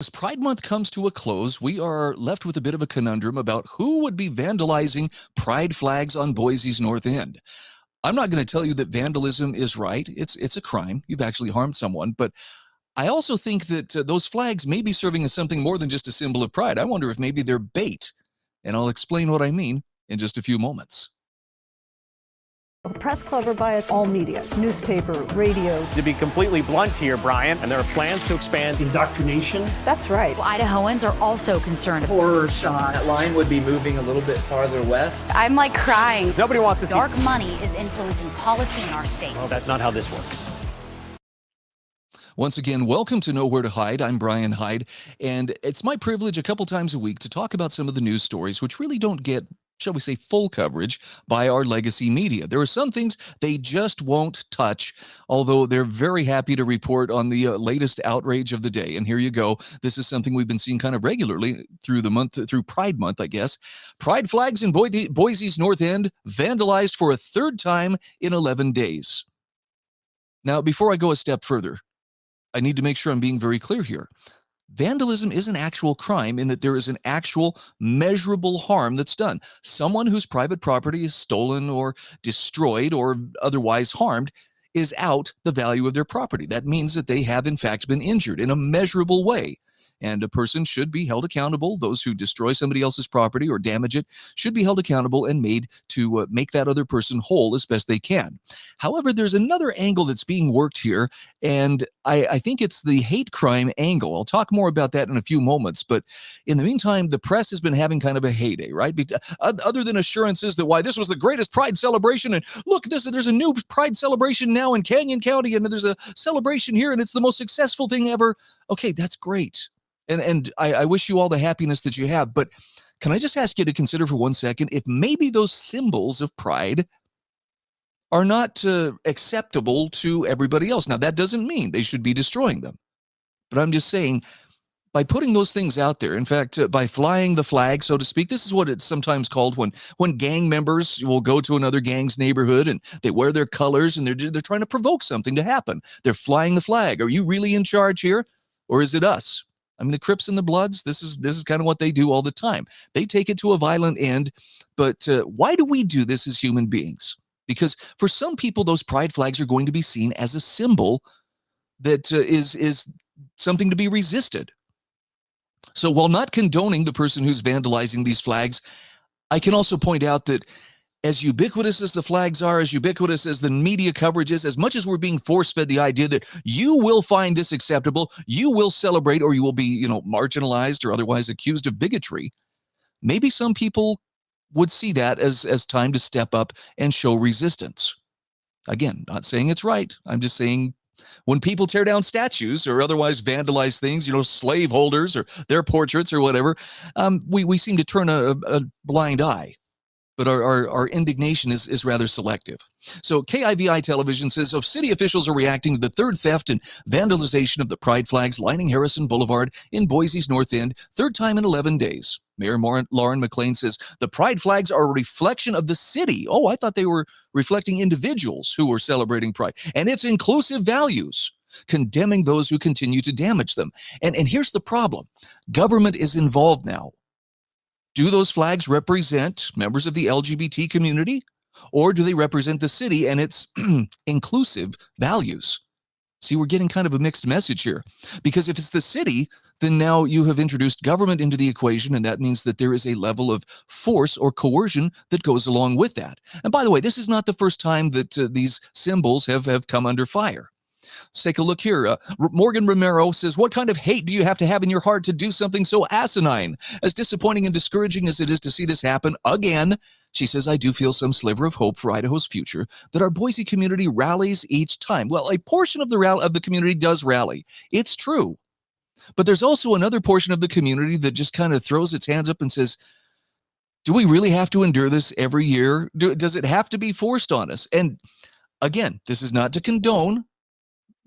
As Pride Month comes to a close, we are left with a bit of a conundrum about who would be vandalizing pride flags on Boise's North End. I'm not going to tell you that vandalism is right. It's a crime. You've actually harmed someone. But I also think that those flags may be serving as something more than just a symbol of pride. I wonder if maybe they're bait. And I'll explain what I mean in just a few moments. Press club are bias all media, newspaper, radio. To be completely blunt here, Brian, and there are plans to expand indoctrination. That's right. Well, Idahoans are also concerned. Horror shot. That line would be moving a little bit farther west. I'm like crying. Nobody wants to see dark money is influencing policy in our state. Well, that's not how this works. Once again, welcome to Nowhere to Hide. I'm Brian Hyde, and it's my privilege a couple times a week to talk about some of the news stories which really don't get, shall we say, full coverage by our legacy media. There are some things they just won't touch, although they're very happy to report on the latest outrage of the day. And here you go. This is something we've been seeing kind of regularly through the month, through Pride Month, I guess. Pride flags in Boise's North End vandalized for a third time in 11 days. Now, before I go a step further, I need to make sure I'm being very clear here. Vandalism is an actual crime in that there is an actual measurable harm that's done. Someone whose private property is stolen or destroyed or otherwise harmed is out the value of their property. That means that they have in fact been injured in a measurable way. And a person should be held accountable. Those who destroy somebody else's property or damage it should be held accountable and made to make that other person whole as best they can. However, there's another angle that's being worked here, and I think it's the hate crime angle. I'll talk more about that in a few moments, but in the meantime, the press has been having kind of a heyday, right? Other than assurances that why this was the greatest Pride celebration, and look, there's a new Pride celebration now in Canyon County, and there's a celebration here, and it's the most successful thing ever. Okay, that's great. And I wish you all the happiness that you have, but can I just ask you to consider for 1 second if maybe those symbols of pride are not acceptable to everybody else? Now, that doesn't mean they should be destroying them, but I'm just saying by putting those things out there, in fact, by flying the flag, so to speak, this is what it's sometimes called when gang members will go to another gang's neighborhood and they wear their colors and they're trying to provoke something to happen. They're flying the flag. Are you really in charge here, or is it us? I mean, the Crips and the Bloods, this is kind of what they do all the time. They take it to a violent end, but why do we do this as human beings? Because for some people, those pride flags are going to be seen as a symbol that is something to be resisted. So while not condoning the person who's vandalizing these flags, I can also point out that as ubiquitous as the flags are, as ubiquitous as the media coverage is, as much as we're being force-fed the idea that you will find this acceptable, you will celebrate, or you will be, marginalized or otherwise accused of bigotry, maybe some people would see that as time to step up and show resistance. Again, not saying it's right. I'm just saying when people tear down statues or otherwise vandalize things, slave holders or their portraits or whatever, we seem to turn a blind eye. But our indignation is rather selective. So KIVI television says, city officials are reacting to the third theft and vandalization of the pride flags lining Harrison Boulevard in Boise's North End, third time in 11 days. Mayor Lauren McLean says the pride flags are a reflection of the city. Oh, I thought they were reflecting individuals who were celebrating pride and its inclusive values, condemning those who continue to damage them. And here's the problem. Government is involved now. Do those flags represent members of the LGBT community, or do they represent the city and its inclusive values? See, we're getting kind of a mixed message here, because if it's the city, then now you have introduced government into the equation, and that means that there is a level of force or coercion that goes along with that. And by the way, this is not the first time that these symbols have come under fire. Let's take a look here. Morgan Romero says, what kind of hate do you have to have in your heart to do something so asinine? As disappointing and discouraging as it is to see this happen again, she says, I do feel some sliver of hope for Idaho's future, that our Boise community rallies each time. Well, a portion of the community does rally. It's true. But there's also another portion of the community that just kind of throws its hands up and says, do we really have to endure this every year? Does it have to be forced on us? And again, this is not to condone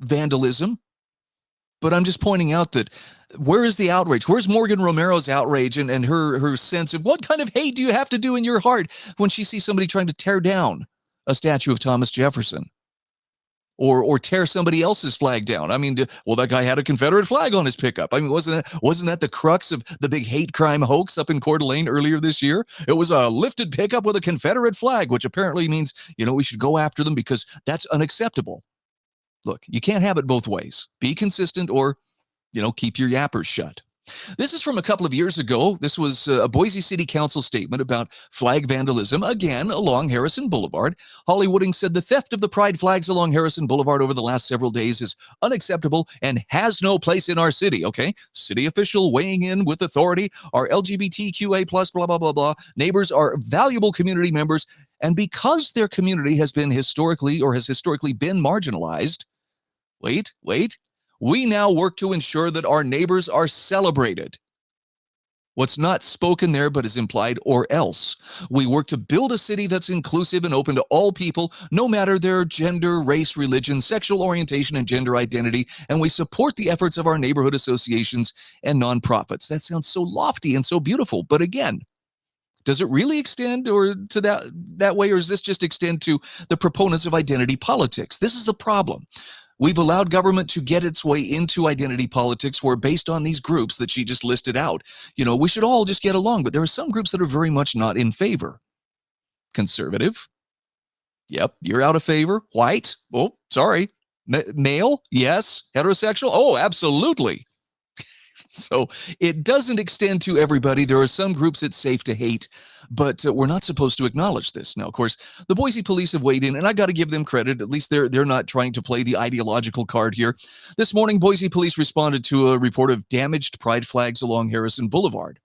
vandalism, but I'm just pointing out that where is the outrage? Where's Morgan Romero's outrage and her sense of what kind of hate do you have to do in your heart when she sees somebody trying to tear down a statue of Thomas Jefferson or tear somebody else's flag down. I mean, well, that guy had a Confederate flag on his pickup. I mean, wasn't that the crux of the big hate crime hoax up in Coeur d'Alene earlier this year? It was a lifted pickup with a Confederate flag, which apparently means, we should go after them because that's unacceptable. Look, you can't have it both ways. Be consistent or, keep your yappers shut. This is from a couple of years ago. This was a Boise City Council statement about flag vandalism, again, along Harrison Boulevard. Holly Wooding said the theft of the pride flags along Harrison Boulevard over the last several days is unacceptable and has no place in our city, okay? City official weighing in with authority. Our LGBTQA plus blah, blah, blah, blah. Neighbors are valuable community members, and because their community has historically been marginalized, wait, we now work to ensure that our neighbors are celebrated. What's not spoken there but is implied, or else. We work to build a city that's inclusive and open to all people, no matter their gender, race, religion, sexual orientation, and gender identity, and we support the efforts of our neighborhood associations and nonprofits. That sounds so lofty and so beautiful, but again, does it really extend or to that way, or does this just extend to the proponents of identity politics? This is the problem. We've allowed government to get its way into identity politics where, based on these groups that she just listed out, we should all just get along. But there are some groups that are very much not in favor. Conservative? Yep, you're out of favor. White? Oh, sorry. Male? Yes. Heterosexual? Oh, absolutely. So it doesn't extend to everybody. There are some groups it's safe to hate, but we're not supposed to acknowledge this. Now, of course, the Boise police have weighed in, and I got to give them credit. At least they're not trying to play the ideological card here. This morning, Boise police responded to a report of damaged pride flags along Harrison Boulevard.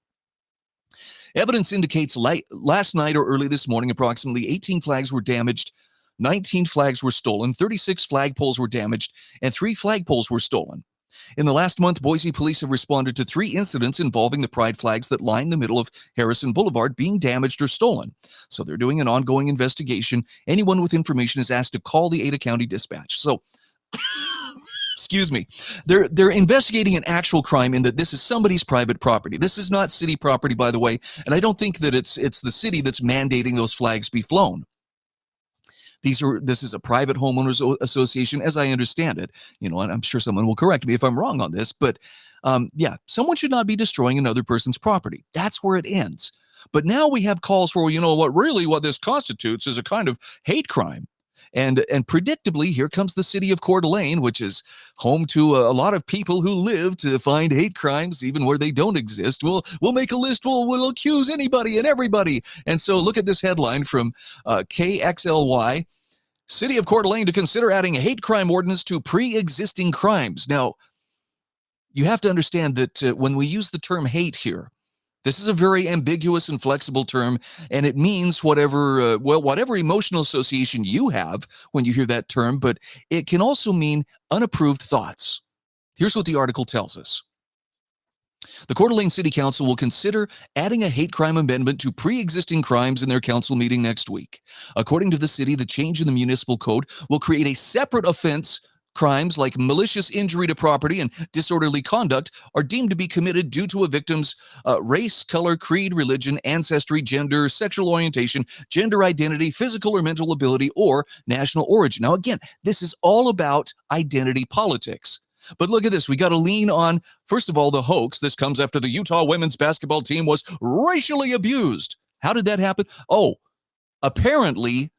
Evidence indicates last night or early this morning, approximately 18 flags were damaged, 19 flags were stolen, 36 flagpoles were damaged, and 3 flagpoles were stolen. In the last month, Boise police have responded to 3 incidents involving the pride flags that line the middle of Harrison Boulevard being damaged or stolen. So they're doing an ongoing investigation. Anyone with information is asked to call the Ada County Dispatch. So, excuse me, they're investigating an actual crime in that this is somebody's private property. This is not city property, by the way, and I don't think that it's the city that's mandating those flags be flown. This is a private homeowners association, as I understand it, and I'm sure someone will correct me if I'm wrong on this, but someone should not be destroying another person's property. That's where it ends. But now we have calls for, what this constitutes is a kind of hate crime. And predictably, here comes the city of Coeur d'Alene, which is home to a lot of people who live to find hate crimes, even where they don't exist. We'll make a list. We'll accuse anybody and everybody. And so look at this headline from KXLY. City of Coeur d'Alene to consider adding a hate crime ordinance to pre-existing crimes. Now, you have to understand that when we use the term hate here, this is a very ambiguous and flexible term, and it means whatever emotional association you have when you hear that term, but it can also mean unapproved thoughts. Here's what the article tells us. The Coeur d'Alene City Council will consider adding a hate crime amendment to pre-existing crimes in their council meeting next week. According to the city, the change in the municipal code will create a separate offense. Crimes like malicious injury to property and disorderly conduct are deemed to be committed due to a victim's race, color, creed, religion, ancestry, gender, sexual orientation, gender identity, physical or mental ability, or national origin. Now, again, this is all about identity politics. But look at this. We got to lean on, first of all, the hoax. This comes after the Utah women's basketball team was racially abused. How did that happen? Oh, apparently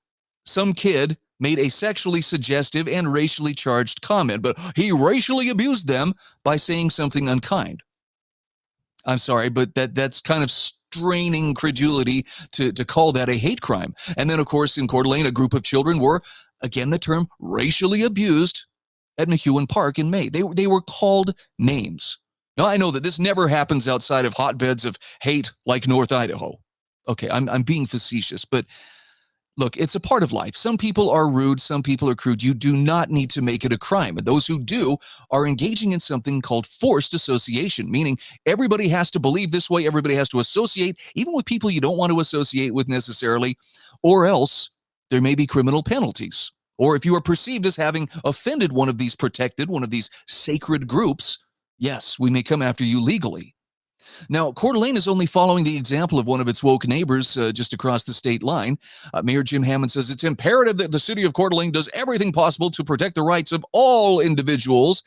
some kid made a sexually suggestive and racially charged comment, but he racially abused them by saying something unkind. I'm sorry, but that's kind of straining credulity to call that a hate crime. And then, of course, in Coeur d'Alene, a group of children were, again, the term racially abused at McEwen Park in May. They were called names. Now, I know that this never happens outside of hotbeds of hate like North Idaho. Okay, I'm being facetious, but look, it's a part of life. Some people are rude, some people are crude. You do not need to make it a crime. And those who do are engaging in something called forced association, meaning everybody has to believe this way, everybody has to associate, even with people you don't want to associate with necessarily, or else there may be criminal penalties. Or if you are perceived as having offended one of these sacred groups, yes, we may come after you legally. Now, Coeur d'Alene is only following the example of one of its woke neighbors just across the state line. Mayor Jim Hammond says it's imperative that the city of Coeur d'Alene does everything possible to protect the rights of all individuals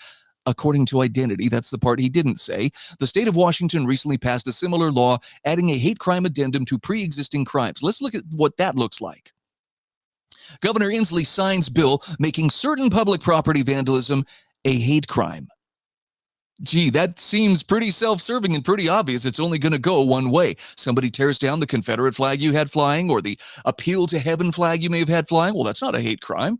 according to identity. That's the part he didn't say. The state of Washington recently passed a similar law, adding a hate crime addendum to pre-existing crimes. Let's look at what that looks like. Governor Inslee signs bill making certain public property vandalism a hate crime. Gee, that seems pretty self-serving and pretty obvious. It's only going to go one way. Somebody tears down the Confederate flag you had flying or the Appeal to Heaven flag you may have had flying. Well, that's not a hate crime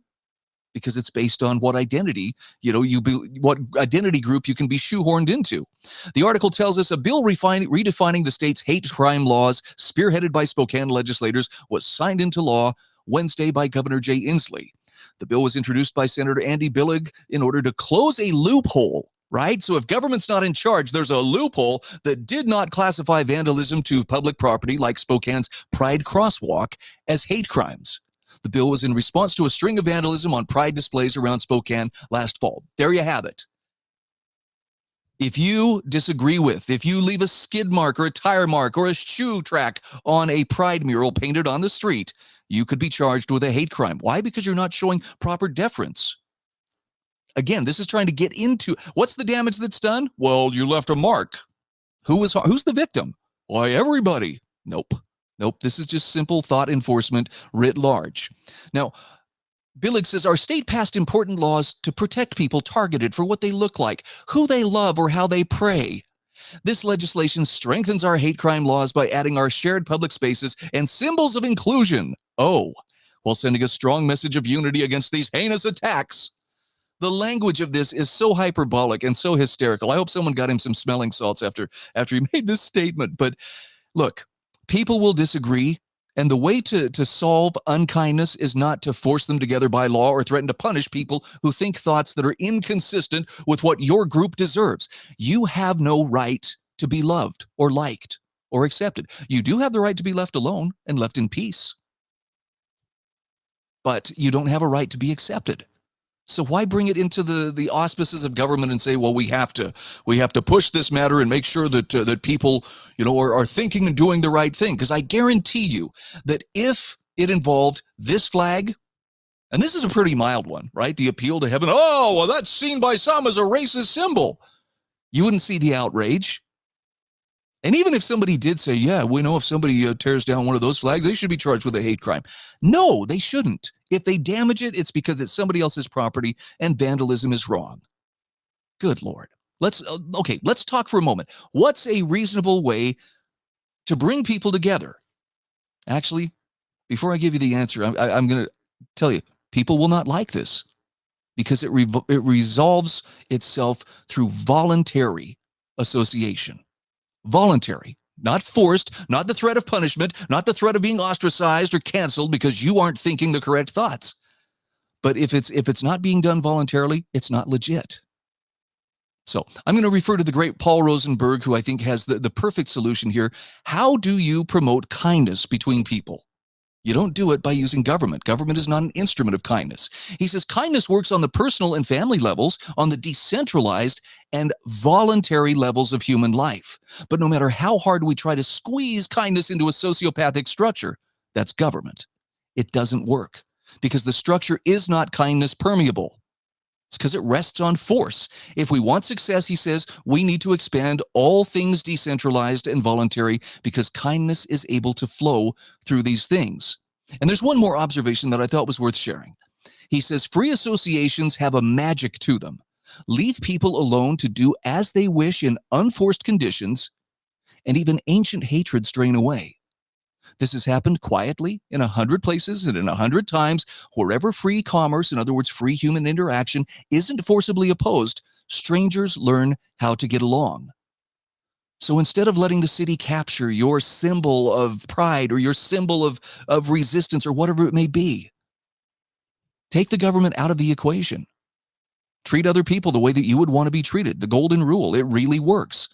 because it's based on what identity, what identity group you can be shoehorned into. The article tells us a bill redefining the state's hate crime laws, spearheaded by Spokane legislators, was signed into law Wednesday by Governor Jay Inslee. The bill was introduced by Senator Andy Billig in order to close a loophole. Right? So if government's not in charge, there's a loophole that did not classify vandalism to public property like Spokane's Pride Crosswalk as hate crimes. The bill was in response to a string of vandalism on Pride displays around Spokane last fall. There you have it. If you disagree if you leave a skid mark or a tire mark or a shoe track on a Pride mural painted on the street, you could be charged with a hate crime. Why? Because you're not showing proper deference. Again, this is trying to get into what's the damage that's done? Well, you left a mark. Who's the victim? Why, everybody. Nope. This is just simple thought enforcement writ large. Now, Billig says our state passed important laws to protect people targeted for what they look like, who they love, or how they pray. This legislation strengthens our hate crime laws by adding our shared public spaces and symbols of inclusion. While sending a strong message of unity against these heinous attacks. The language of this is so hyperbolic and so hysterical. I hope someone got him some smelling salts after he made this statement. But look, people will disagree, and the way to solve unkindness is not to force them together by law or threaten to punish people who think thoughts that are inconsistent with what your group deserves. You have no right to be loved or liked or accepted. You do have the right to be left alone and left in peace, but you don't have a right to be accepted. So why bring it into the auspices of government and say, well, we have to push this matter and make sure that people, are thinking and doing the right thing? Because I guarantee you that if it involved this flag, and this is a pretty mild one, right? The Appeal to Heaven. Oh, well, that's seen by some as a racist symbol. You wouldn't see the outrage. And even if somebody did say, yeah, we know if somebody tears down one of those flags, they should be charged with a hate crime. No, they shouldn't. If they damage it, it's because it's somebody else's property and vandalism is wrong. Good Lord. Let's talk for a moment. What's a reasonable way to bring people together? Actually, before I give you the answer, I'm going to tell you, people will not like this because it resolves itself through voluntary association. Voluntary, not forced, not the threat of punishment, not the threat of being ostracized or canceled because you aren't thinking the correct thoughts. But if it's not being done voluntarily, it's not legit. So I'm going to refer to the great Paul Rosenberg, who I think has the perfect solution here. How do you promote kindness between people? You don't do it by using government. Government is not an instrument of kindness. He says kindness works on the personal and family levels, on the decentralized and voluntary levels of human life. But no matter how hard we try to squeeze kindness into a sociopathic structure, that's government. It doesn't work because the structure is not kindness permeable. It's because it rests on force. If we want success, he says, we need to expand all things decentralized and voluntary because kindness is able to flow through these things. And there's one more observation that I thought was worth sharing. He says, free associations have a magic to them. Leave people alone to do as they wish in unforced conditions, and even ancient hatreds drain away. This has happened quietly in 100 places and in 100 times. Wherever free commerce, in other words, free human interaction, isn't forcibly opposed, strangers learn how to get along. So instead of letting the city capture your symbol of pride or your symbol of resistance or whatever it may be, take the government out of the equation. Treat other people the way that you would want to be treated. The golden rule, it really works.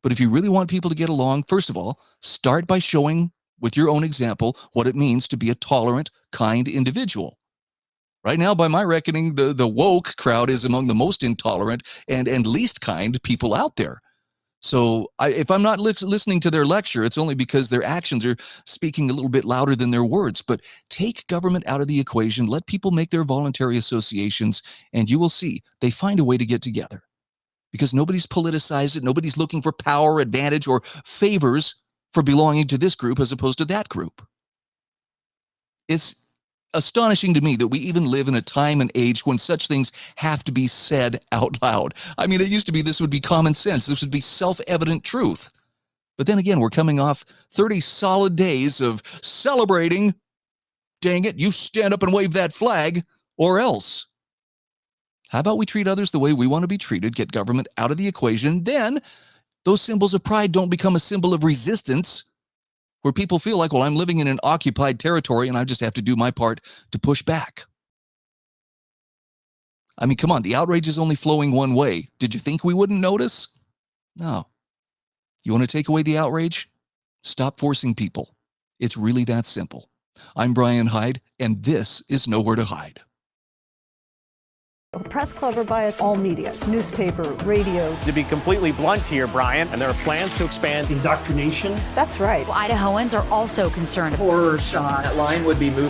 But if you really want people to get along, first of all, start by showing with your own example what it means to be a tolerant, kind individual. Right now, by my reckoning, the woke crowd is among the most intolerant and least kind people out there. So if I'm not listening to their lecture, it's only because their actions are speaking a little bit louder than their words. But take government out of the equation, let people make their voluntary associations, and you will see they find a way to get together. Because nobody's politicized it, nobody's looking for power, advantage, or favors for belonging to this group as opposed to that group. It's astonishing to me that we even live in a time and age when such things have to be said out loud. I mean, it used to be this would be common sense. This would be self-evident truth. But then again, we're coming off 30 solid days of celebrating. Dang it, you stand up and wave that flag, or else. How about we treat others the way we want to be treated, get government out of the equation, then those symbols of pride don't become a symbol of resistance, where people feel like, well, I'm living in an occupied territory and I just have to do my part to push back. I mean, come on, the outrage is only flowing one way. Did you think we wouldn't notice? No. You want to take away the outrage? Stop forcing people. It's really that simple. I'm Brian Hyde, and this is Nowhere to Hide. Press club or bias all media, newspaper, radio. To be completely blunt here, Brian, and there are plans to expand Indoctrination. That's right. Idahoans are also concerned. Horror shot. That line would be moving